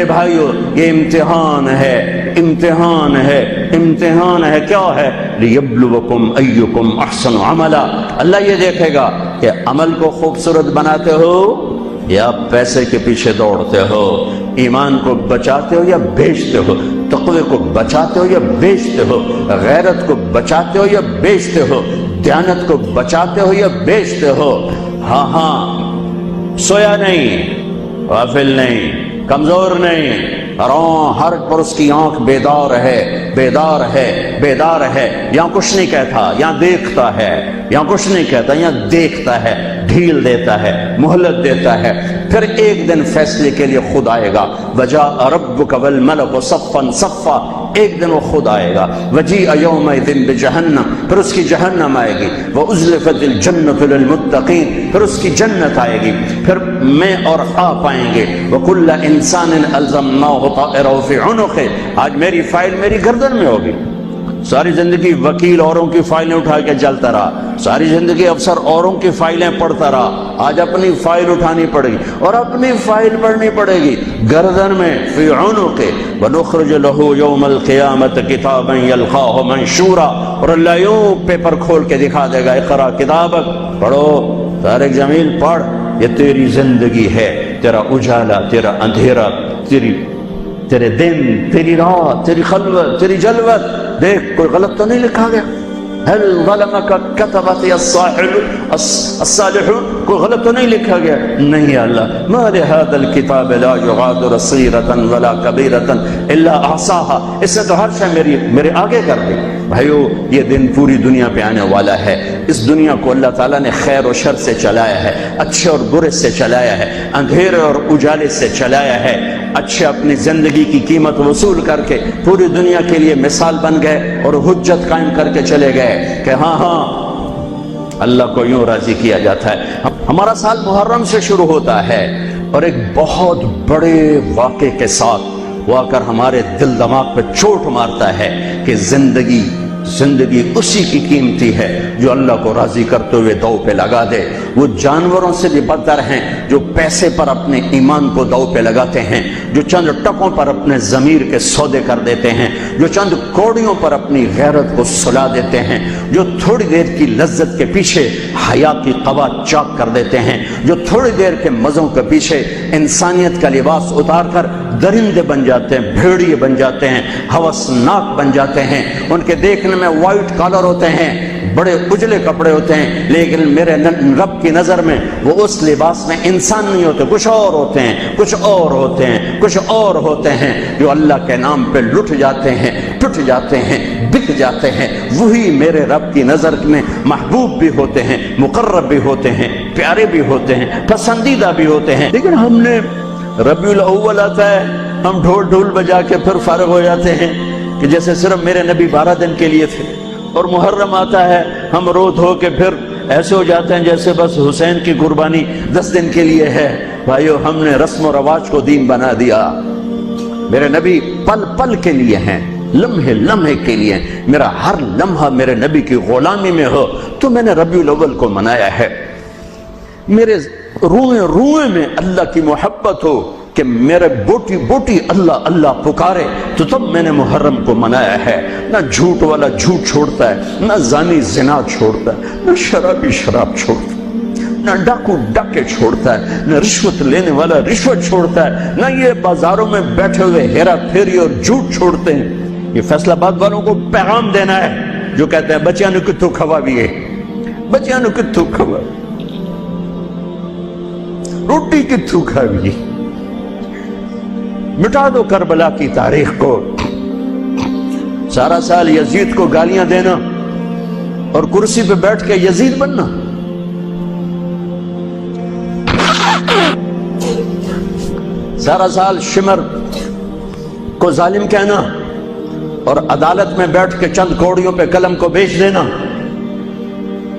بھائیو یہ امتحان ہے، امتحان ہے، امتحان ہے۔ کیا ہے؟ لیبلوکم ایکم احسن عملا۔ اللہ یہ دیکھے گا کہ عمل کو خوبصورت بناتے ہو یا پیسے کے پیچھے دوڑتے ہو، ایمان کو بچاتے ہو یا بیچتے ہو، تقوی کو بچاتے ہو یا بیچتے ہو، غیرت کو بچاتے ہو یا بیچتے ہو، دیانت کو بچاتے ہو یا بیچتے ہو۔ ہاں ہاں، سویا نہیں، غافل نہیں، کمزور نہیں، ہر پر اس کی آنکھ بیدار ہے، بیدار ہے، بیدار ہے۔ یہاں کچھ نہیں کہتا، یہاں دیکھتا ہے، یہاں کچھ نہیں کہتا، یہاں دیکھتا ہے، ڈھیل دیتا ہے، مہلت دیتا ہے۔ پھر ایک دن فیصلے کے لیے خود آئے گا، وجاء ربک والملک صفا صفا، ایک دن وہ خود آئے گا۔ وجیء یومئذ بجہنم، پھر اس کی جہنم آئے گی، وازلفت الجنۃ للمتقین، پھر اس کی جنت آئے گی، پھر میں اور آپ آئیں گے۔ وکل انسان الزمناہ طائرہ فی عنقہ، آج میری فائل میری گردن میں ہوگی۔ ساری زندگی وکیل اوروں کی فائلیں اٹھا کے چلتا رہا، ساری زندگی افسر اوروں کی فائلیں پڑھتا رہا، آج اپنی فائل اٹھانی پڑے گی اور اپنی فائل پڑھنی پڑے گی گردن میں، فی عنقہ۔ ونخرج له یوم القیامۃ کتابا یلقاہ منشورا، اور اللہ یوں پیپر کھول کے دکھا دے گا، اقرا کتابک، پڑھو طارق جمیل پڑھ، یہ تیری زندگی ہے، تیرا اجالا، تیرا اندھیرا، تیرے دن، تیری رات، تیری خلوت، تیری جلوت، دیکھ کوئی غلط تو نہیں لکھا گیا؟ هل ظلمك كتبت الصالحون، کوئی غلط تو نہیں لکھا گیا؟ نہیں اللہ، ما لهذا الكتاب لا يغادر صغيرة ولا كبيرة الا احصاها، اس نے تو ہر شے میرے آگے کر دی۔ بھائیو یہ دن پوری دنیا پہ آنے والا ہے، اس دنیا کو اللہ تعالیٰ نے خیر و شر سے چلایا ہے، اچھے اور برے سے چلایا ہے، اندھیرے اور اجالے سے چلایا ہے۔ اچھے اپنی زندگی کی قیمت وصول کر کے پوری دنیا کے لیے مثال بن گئے اور حجت قائم کر کے چلے گئے کہ ہاں ہاں اللہ کو یوں راضی کیا جاتا ہے۔ ہمارا سال محرم سے شروع ہوتا ہے اور ایک بہت بڑے واقعے کے ساتھ وہ آ کر ہمارے دل دماغ پہ چوٹ مارتا ہے کہ زندگی اسی کی قیمتی ہے جو اللہ کو راضی کرتے ہوئے دو پہ لگا دے۔ وہ جانوروں سے بھی بدتر ہیں جو پیسے پر اپنے ایمان کو دو پہ لگاتے ہیں، جو چند ٹکوں پر اپنے ضمیر کے سودے کر دیتے ہیں، جو چند کوڑیوں پر اپنی غیرت کو سلا دیتے ہیں، جو تھوڑی دیر کی لذت کے پیچھے حیا کی قبا چاک کر دیتے ہیں، جو تھوڑی دیر کے مزوں کے پیچھے انسانیت کا لباس اتار کر درندے بن جاتے ہیں، بھیڑیے بن جاتے ہیں، ہوسناک بن جاتے ہیں۔ ان کے دیکھنے میں وائٹ کالر ہوتے ہیں، بڑے اجلے کپڑے ہوتے ہیں، لیکن میرے رب کی نظر میں وہ اس لباس میں انسان نہیں ہوتے، کچھ اور ہوتے ہیں، کچھ اور ہوتے ہیں، کچھ اور ہوتے ہیں، جو اللہ کے نام پہ لٹ جاتے ہیں، ٹوٹ جاتے ہیں، بک جاتے ہیں۔ وہی میرے رب کی نظر میں محبوب بھی ہوتے ہیں، مقرب بھی ہوتے ہیں، پیارے بھی ہوتے ہیں، پسندیدہ بھی ہوتے ہیں۔ لیکن ہم نے ربیع الاول آتا ہے، ہم ڈھول بجا کے پھر فارغ ہو جاتے ہیں کہ جیسے صرف میرے نبی 12 دن کے لیے تھے، اور محرم آتا ہے ہم رو دھو کے پھر ایسے ہو جاتے ہیں جیسے بس حسین کی قربانی 10 دن کے لیے ہے۔ بھائیو ہم نے رسم و رواج کو دین بنا دیا۔ میرے نبی پل پل کے لیے ہیں، لمحے لمحے کے لیے ہیں۔ میرا ہر لمحہ میرے نبی کی غلامی میں ہو تو میں نے ربیع الاول کو منایا ہے۔ میرے روئے روئے میں اللہ کی محبت ہو کہ میرے بوٹی بوٹی اللہ اللہ پکارے تو تب میں نے محرم کو منایا ہے۔ نہ جھوٹ والا جھوٹ چھوڑتا ہے، نہ زانی زنا چھوڑتا ہے، نہ شرابی شراب چھوڑتا ہے، نہ ڈاکو ڈاکے چھوڑتا ہے، نہ رشوت لینے والا رشوت چھوڑتا ہے، نہ یہ بازاروں میں بیٹھے ہوئے ہیرا پھیری اور جھوٹ چھوڑتے ہیں۔ یہ فیصلہ آباد والوں کو پیغام دینا ہے جو کہتے ہیں بچیاں نو کتوں کھوا بھی ہے، بچیاں نو کتوں کھوا، روٹی کتوں کھا بھی، مٹا دو کربلا کی تاریخ کو۔ سارا سال یزید کو گالیاں دینا اور کرسی پہ بیٹھ کے یزید بننا، سارا سال شمر کو ظالم کہنا اور عدالت میں بیٹھ کے چند کوڑیوں پہ قلم کو بیچ دینا۔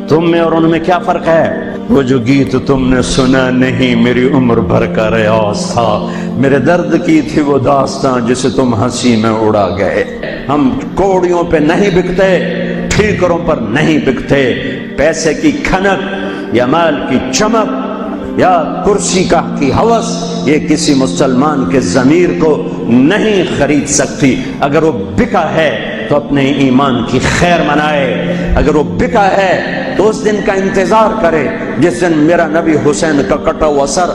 تم میں اور ان میں کیا فرق ہے؟ وہ جو گیت تم نے سنا نہیں میری عمر بھر کا ریاض تھا، میرے درد کی تھی وہ داستان جسے تم ہنسی میں اڑا گئے۔ ہم کوڑیوں پہ نہیں بکتے، ٹھیکروں پر نہیں بکتے، پیسے کی کھنک یا مال کی چمک یا کرسی کا کی ہوس یہ کسی مسلمان کے ضمیر کو نہیں خرید سکتی. اگر وہ بکا ہے تو اپنے ایمان کی خیر منائے، اگر وہ بکا ہے تو اس دن کا انتظار کرے جس دن میرا نبی حسین کا کٹا ہوا سر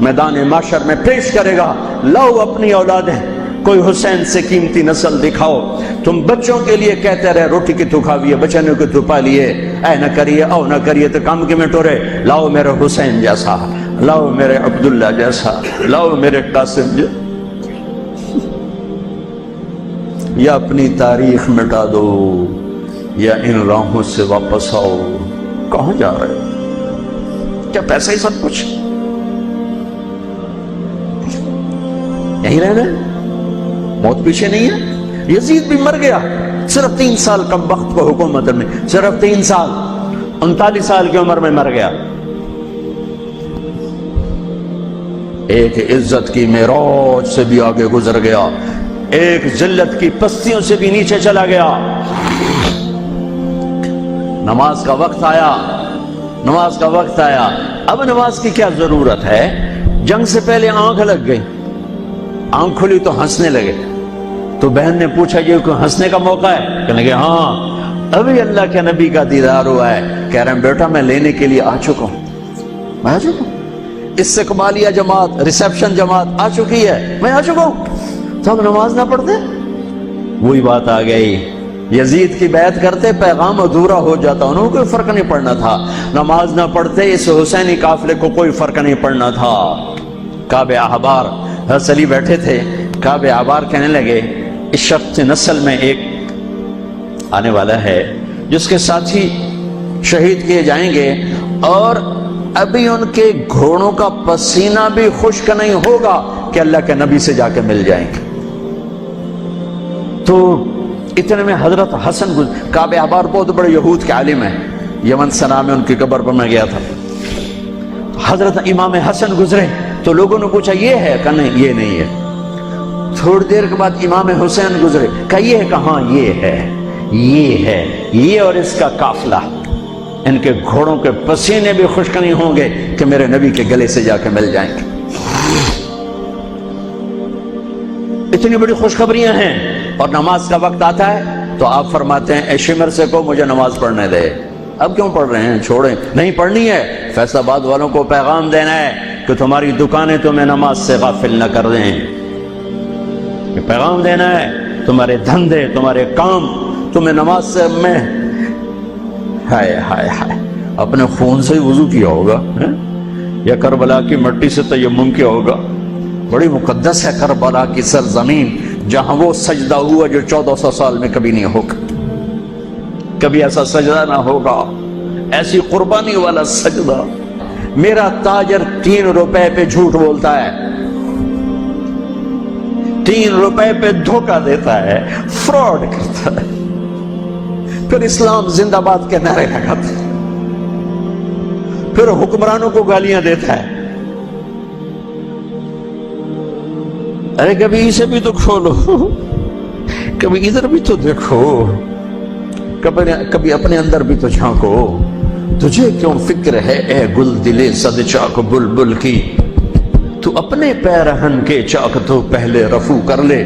میدان محشر میں پیش کرے گا. لاؤ اپنی اولادیں، کوئی حسین سے قیمتی نسل دکھاؤ. تم بچوں کے لیے کہتے رہے روٹی کی تو کھاویے، بچنوں کی تو پالیے، اے نہ کریے او نہ کریے تو کام کی میں ٹورے. لاؤ میرے حسین جیسا، لاؤ میرے عبداللہ جیسا، لاؤ میرے قاسم جیسا. یا اپنی تاریخ مٹا دو یا ان راہوں سے واپس آؤ. کہاں جا رہے ہو؟ کیا پیسہ ہی سب کچھ؟ یہیں رہنا ہے؟ موت پیچھے نہیں ہے؟ یزید بھی مر گیا صرف 3 سال کم وقت کو حکومت میں، صرف 3 سال، 39 سال کی عمر میں مر گیا. ایک عزت کی معراج سے بھی آگے گزر گیا، ایک ذلت کی پستیوں سے بھی نیچے چلا گیا. نماز کا وقت آیا، نماز کا وقت آیا. اب نماز کی کیا ضرورت ہے؟ جنگ سے پہلے آنکھ لگ گئی، آنکھ کھلی تو ہنسنے لگے. تو بہن نے پوچھا یہ کوئی ہنسنے کا موقع ہے؟ کہنے لگے ہاں ابھی اللہ کے نبی کا دیدار ہوا ہے. کہہ رہے ہیں بیٹا میں لینے کے لیے آ چکا ہوں، میں آ چکا ہوں. استقبالیہ جماعت، ریسیپشن جماعت آ چکی ہے، میں آ چکا ہوں. تو ہم نماز نہ پڑھتے؟ وہی بات آ گئی. یزید کی بیعت کرتے پیغام ادھورا ہو جاتا، انہوں کو کوئی فرق نہیں پڑنا تھا. نماز نہ پڑھتے اس حسینی قافلے کو کوئی فرق نہیں پڑنا تھا. کعب احبار حضرت علی بیٹھے تھے، کعب احبار کہنے لگے اس شخص نسل میں ایک آنے والا ہے جس کے ساتھی شہید کیے جائیں گے اور ابھی ان کے گھوڑوں کا پسینہ بھی خشک نہیں ہوگا کہ اللہ کے نبی سے جا کے مل جائیں گے. تو اتنے میں حضرت حسن کعب احبار بہت بڑے یہود کے عالم ہیں، یمن سنا میں ان کی قبر پر میں گیا تھا. حضرت امام حسن گزرے تو لوگوں نے پوچھا یہ ہے؟ کہ نہیں یہ نہیں ہے. تھوڑی دیر کے بعد امام حسین گزرے، کہ یہ ہے؟ کہاں یہ ہے، یہ ہے، یہ اور اس کا قافلہ، ان کے گھوڑوں کے پسینے بھی خشک نہیں ہوں گے کہ میرے نبی کے گلے سے جا کے مل جائیں گے. اتنی بڑی خوشخبریاں ہیں. اور نماز کا وقت آتا ہے تو آپ فرماتے ہیں اے شمر سے کو مجھے نماز پڑھنے دے. اب کیوں پڑھ رہے ہیں؟ چھوڑیں، نہیں پڑھنی ہے. فیصل آباد والوں کو پیغام دینا ہے کہ تمہاری دکانیں تمہیں نماز سے غافل نہ کر دیں. یہ پیغام دینا ہے، تمہارے دھندے، تمہارے کام تمہیں نماز سے میں ہائے ہائے ہائے اپنے خون سے ہی وضو کیا ہوگا یا کربلا کی مٹی سے تیمم کیا ہوگا. بڑی مقدس ہے کربلا کی سرزمین جہاں وہ سجدہ ہوا جو 1400 سال میں کبھی نہیں ہوگا. کبھی ایسا سجدہ نہ ہوگا، ایسی قربانی والا سجدہ. میرا تاجر 3 روپے پہ جھوٹ بولتا ہے، 3 روپے پہ دھوکہ دیتا ہے، فراڈ کرتا ہے، پھر اسلام زندہ باد کے نعرے لگاتا ہے، پھر حکمرانوں کو گالیاں دیتا ہے. ارے کبھی اسے بھی تو کھولو، کبھی ادھر بھی تو دیکھو، کبھی اپنے اندر بھی تو جھانکو. تجھے کیوں فکر ہے اے گل دلے صد چاک بلبل کی، تو اپنے پیرہن کے چاک تو پہلے رفو کر لے.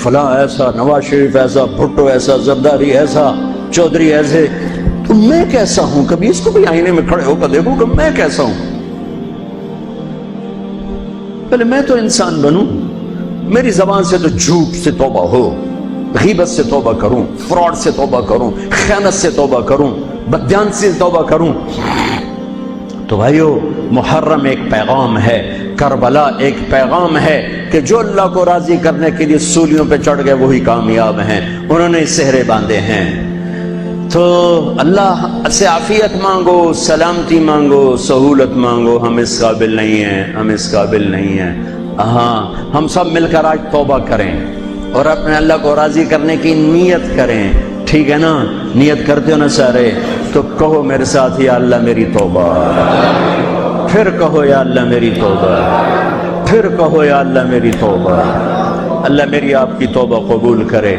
فلاں ایسا، نواز شریف ایسا، بھٹو ایسا، زرداری ایسا، چودھری ایسے، تو میں کیسا ہوں؟ کبھی اس کو بھی آئینے میں کھڑے ہو کر دیکھو کہ میں کیسا ہوں. پہلے میں تو انسان بنوں. میری زبان سے تو جھوٹ سے توبہ ہو، غیبت سے توبہ کروں، فراڈ سے توبہ کروں، خیانت سے توبہ کروں، بددیانتی سے توبہ کروں. تو بھائیو محرم ایک پیغام ہے، کربلا ایک پیغام ہے کہ جو اللہ کو راضی کرنے کے لیے سولیوں پہ چڑھ گئے وہی کامیاب ہیں. انہوں نے سہرے باندھے ہیں. تو اللہ سے عافیت مانگو، سلامتی مانگو، سہولت مانگو. ہم اس قابل نہیں ہیں، ہم اس قابل نہیں ہیں. ہاں ہم سب مل کر آج توبہ کریں اور اپنے اللہ کو راضی کرنے کی نیت کریں. ٹھیک ہے نا؟ نیت کرتے ہو نا سارے؟ تو کہو میرے ساتھ یا اللہ میری توبہ، پھر کہو یا اللہ میری توبہ، پھر کہو یا اللہ میری توبہ. اللہ میری آپ کی توبہ قبول کرے.